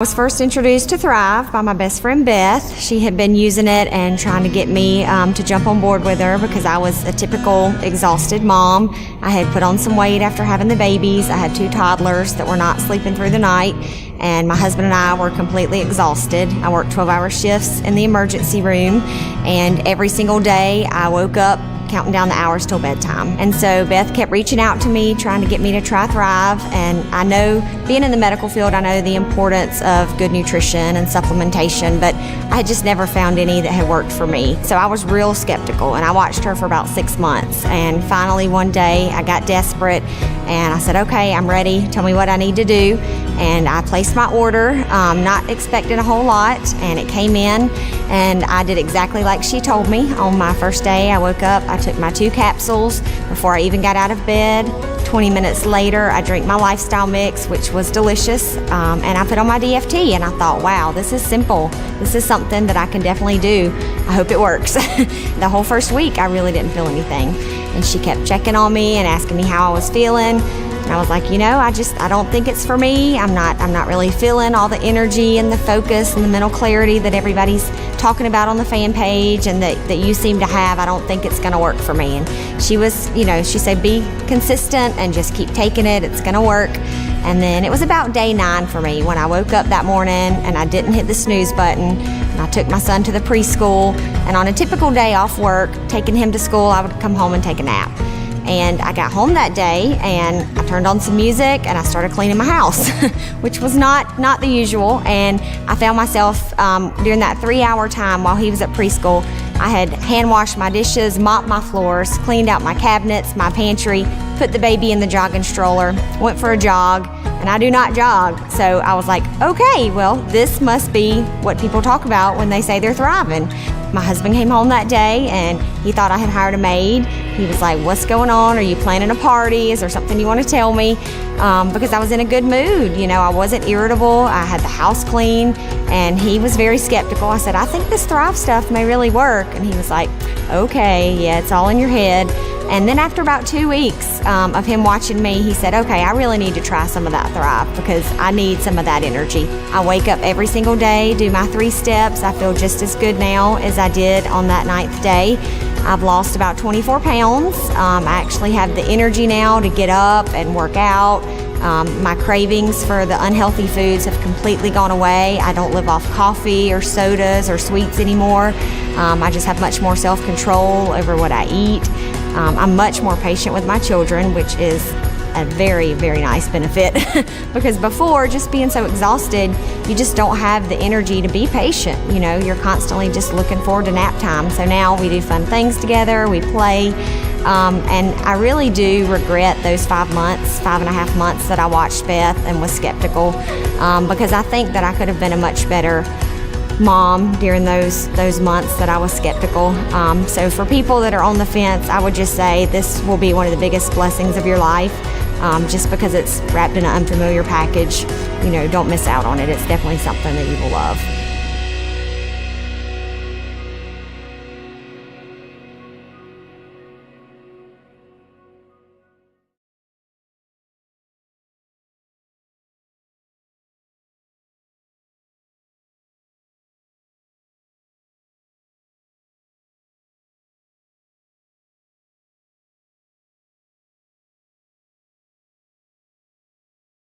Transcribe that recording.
I was first introduced to Thrive by my best friend Beth. She had been using it and trying to get me to jump on board with her because I was a typical exhausted mom. I had put on some weight after having the babies. I had 2 toddlers that were not sleeping through the night, and my husband and I were completely exhausted. I worked 12-hour shifts in the emergency room, and every single day I woke up counting down the hours till bedtime. And so Beth kept reaching out to me, trying to get me to try Thrive. And I know, being in the medical field, I know the importance of good nutrition and supplementation, but I had just never found any that had worked for me. So I was real skeptical, and I watched her for about 6 months. And finally one day I got desperate and I said, okay, I'm ready. Tell me what I need to do. And I placed my order, not expecting a whole lot, and it came in, and I did exactly like she told me. On my first day, I woke up, I took my 2 capsules before I even got out of bed. 20 minutes later, I drank my lifestyle mix, which was delicious, and I put on my DFT, and I thought, wow, this is simple. This is something that I can definitely do. I hope it works. The whole first week, I really didn't feel anything, and she kept checking on me and asking me how I was feeling. And I was like, I don't think it's for me. I'm not really feeling all the energy and the focus and the mental clarity that everybody's talking about on the fan page and that you seem to have. I don't think it's gonna work for me. And she was, she said, be consistent and just keep taking it. It's gonna work. And then it was about day 9 for me when I woke up that morning and I didn't hit the snooze button. And I took my son to the preschool, and on a typical day off work, taking him to school, I would come home and take a nap. And I got home that day and I turned on some music and I started cleaning my house, which was not the usual. And I found myself during that 3-hour time while he was at preschool, I had hand washed my dishes, mopped my floors, cleaned out my cabinets, my pantry, put the baby in the jogging stroller, went for a jog, and I do not jog. So I was like, okay, well, this must be what people talk about when they say they're thriving. My husband came home that day and he thought I had hired a maid. He was like, what's going on? Are you planning a party? Is there something you want to tell me? Because I was in a good mood. I wasn't irritable. I had the house clean, and he was very skeptical. I said, I think this Thrive stuff may really work. And he was like, okay, yeah, it's all in your head. And then after about 2 weeks of him watching me, he said, okay, I really need to try some of that Thrive because I need some of that energy. I wake up every single day, do my 3 steps. I feel just as good now as I did on that 9th day. I've lost about 24 pounds. I actually have the energy now to get up and work out. My cravings for the unhealthy foods have completely gone away. I don't live off coffee or sodas or sweets anymore. I just have much more self-control over what I eat. I'm much more patient with my children, which is a very, very nice benefit because before, just being so exhausted, you just don't have the energy to be patient. You're constantly just looking forward to nap time. So now we do fun things together, we play, and I really do regret those 5.5 months that I watched Beth and was skeptical, because I think that I could have been a much better mom during those months that I was skeptical. So for people that are on the fence, I would just say this will be one of the biggest blessings of your life. Just because it's wrapped in an unfamiliar package, don't miss out on it. It's definitely something that you will love.